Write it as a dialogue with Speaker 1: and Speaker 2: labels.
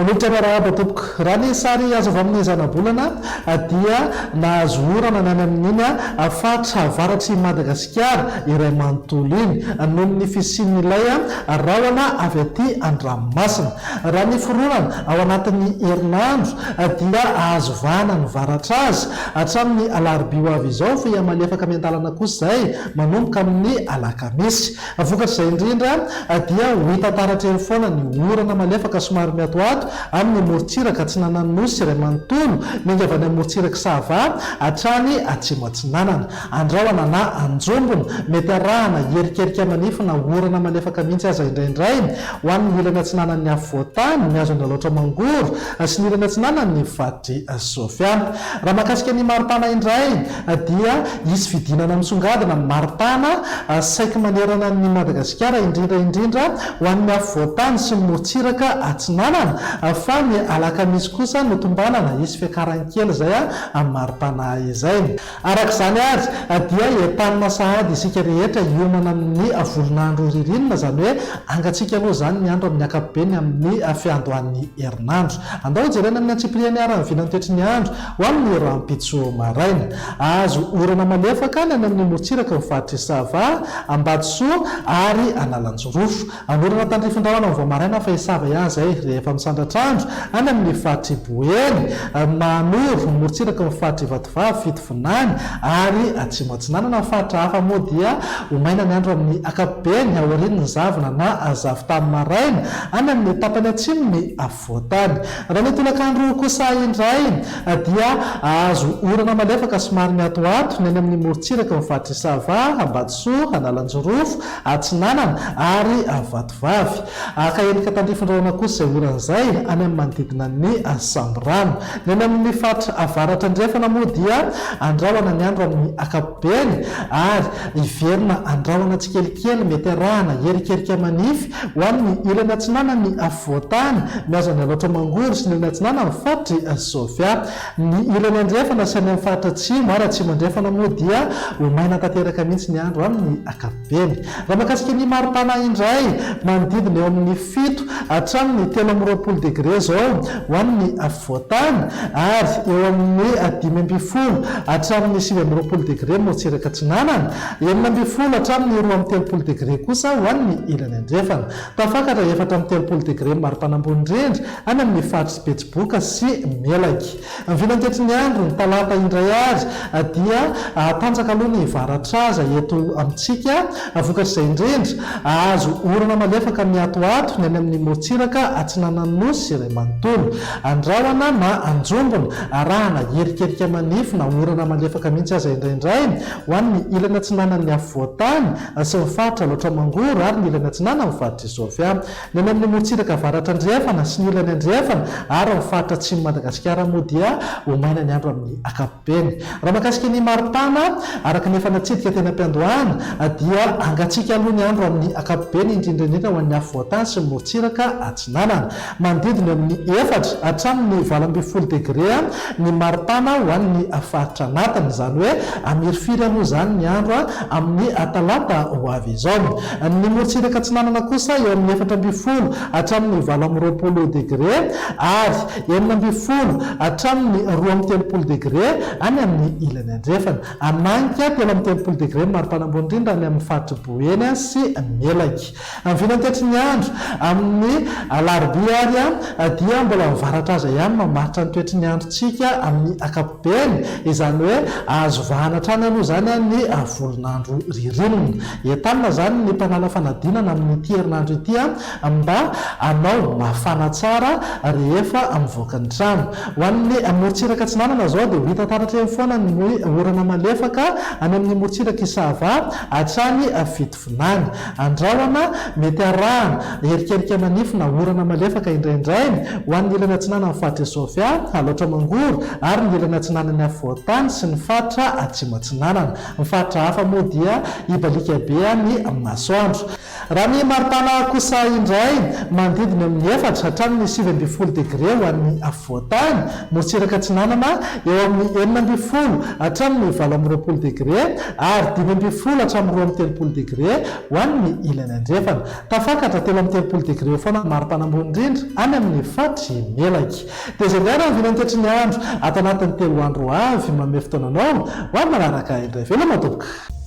Speaker 1: Olotrarahaba tompoko raha ny sary azo avy amin'ny zana-bolana dia nahazo orana nany amin'iny fatra avaratry Madagasikara iray manontolo iny noho ny fisian'ilay rahona avy aty Andranomasina. Raha ny foronana ao anatin'ny herinandro dia ahazo vahana ny varatra azy hatramin'ny alarobia ho avy izao fa ia malefaka miandalana kosa izay manomboka amin'ny alakamisy. Vokatr' izay indrindra dia ho hita taratra eny foana ny orana malefaka somary miatoato amin'ny morontsiraka Tsinananosy iray manontolo minga avy any morontsiraka Sava hatrany Atsimo Atsinanana. Andrahona na Anjombona mety arahana herikerika manifina orana malefaka mihitsy aza indraindray ho an'ny ilany Atsinanan'ny Afovoatany miazo Andalatra Mangoro sy ny ilany Atsinanan'ny Vadry Sofiana. Raha mahakasika ny maripana indray dia isy fidinana misongadina maripana saiky manerana ny Madagasikara indrindra ho an'ny Afovoatany sy ny morontsiraka Atsinanana fa ny alakamisy kosa no tombanana isy fiakaran-kely zay amin'ny maripana izay. Arak'izany ary dia entanina sahady isika rehetra hiomana amin'ny volonandro ririnina, zany hoe angatsika aloha zany ny andro amin'ny ankapobeny amin'ny fiandohan'ny herinandro. Andao jerena amin'ny antsipriany arany vinany toetry ny andro ho amin'ny rampitso maraina. Azo orana malefaka ny amin'ny morontsiraka ny Vadry Sava, Ambatosoa ary Analanjorofo. Anorana tandrifindrahona ny Voamaraina fa isava ihany zay rehefa misandratra andro any amin'ny Vadry Boeny, Manoro morontsiraka ny Vadry Vatovavy Fitovinany ary Atsimo Atsinanana. Fatra hafa moa dia homaina ny andro amin'ny ankapobeny aorian'ny zavona na zavotany maraina any amin'ny tapany atsimo ny Afovoatany. Raha ny tolakandro kosa indray dia azo orana malefaka somary miatoato ny any amin'ny morontsiraka ny Vadry Sava, Ambatosoa, Analanjorofo, Atsinanana ary Vatovavy. Ka endrika tandrifindrahona kosa izay oran'izay any amin'ny manodidina ny Samborano. Ny any amin'ny fatra avaratra andrefana moa dia andrahona ny andro amin'ny ankapobeny ary iverina andrahona tsikelikely mety arahana herikerika manify ho an'ny ilany Atsinanan'ny Afovoatany miazo Andalatra Mangoro sy ny ilany Atsinanan'ny Vadry Sofiana. Ny ilany andrefana sy any amin'ny fatra atsimo ary atsimo andrefana moa dia homaina tanteraka mihitsy ny andro amin'ny ankapobeny. Raha mahakasika ny maripana indray manodidina eo amin'ny 7 hatramin'ny 13 degré zao ho an'ny Afovoatany ary eo amin'ny 15 hatramin'ny 19 degré morontsiraka Atsinanana, 19 hatramin'ny 20 degré kosa ho an'ny ilany andrefana. Tafakatra 4 degré maripana ambony indrindra any amin'ny Fatra Betsiboka sy Melaky. Vinany toetry ny andro ny talata indray ary dia tanjaka aloha ny varatra aza eto amintsika. Vokatr' izay indrindra azo orana malefaka miatoato ny any amin'ny morontsiraka Atsinananosy iray manontolo. Andrahona na Anjombona arahana herikerika manify na orana malefaka mihitsy aza indraindray ho an'ny ilany Atsinanan'ny Afovoatany sy ny Fatra Loatra Mangoro ary ny ilany Atsinanan'ny Vadry Sofiana. Ny any amin'ny morontsiraka avaratra andrefana sy ny ilany andrefana ary ny Fatra Atsimo Madagasikara moa dia homaina ny andro amin'ny ankapobeny. Raha mahakasika ny maripana araka ny efa natsidika teny am-piandohana dia angatsika aloha ny andro amin'ny ankapobeny indrindra ho an'ny Afovoatany sy ny morontsiraka Atsinanana. Manodidina amin'ny 4 hatramin'ny 20 degré ny maripana ho an'ny faritra anatiny, zany hoe amirifiry aloha zany ny andro amin'ny talata ho avy izao. Ny morontsiraka Atsinanana kosa eo amin'ny 14 hatramin'ny 20 degré ary 19 hatramin'ny 20 degré any amin'ny ilany andrefana. Ananika 13 degré maripana ambony indrindra any amin'ny Fatra Boeny sy Melaky. Vinany toetry ny andro amin'ny alarobia ary dia mbola mivaratra aza ihany mamaritra ny toetry ny androntsika amin'ny ankapobeny, izany hoe azo vahana hatrany aloha zany ny volonandro ririnina. Entanina zany ny mpanala fanadinana amin'ity herinandro ity mba anao mafana tsara rehefa mivoaka ny trano. Ho an'ny morontsiraka Atsinanana zao dia ho hita taratra eny foana ny orana malefaka any amin'ny morontsiraka Sava hatrany Fitovinany. Andrahona mety arahana herikerika manify na orana malefaka indraindray ho an'ny ilany Atsinanan'ny Vadry Sofiana, Loatra Mangoro ary ny ilany Atsinanan'ny Afovoatany sy ny Fatra Atsimo Atsinanana. Ny fatra hafa moa dia ibalika be ny masoandro. raha ny maripana kosa indray manodidina amin'ny 4 hatramin'ny 7 degré ho an'ny avoatany, motsiraka tsinanana eo amin'ny 9 hatramin'ny 20 degré ary 10 hatramin'ny 13 degré ho an'ny ilany andrefana. Tafakatra 13 degré foana maripana ambony indrindra any amin'ny fatry melaky. Dia izay indray raha vinany tetry ny andro ato anatin'ny 3 andro avy manome fotoananao ho amin'ny manaraka indray veloma tompoko.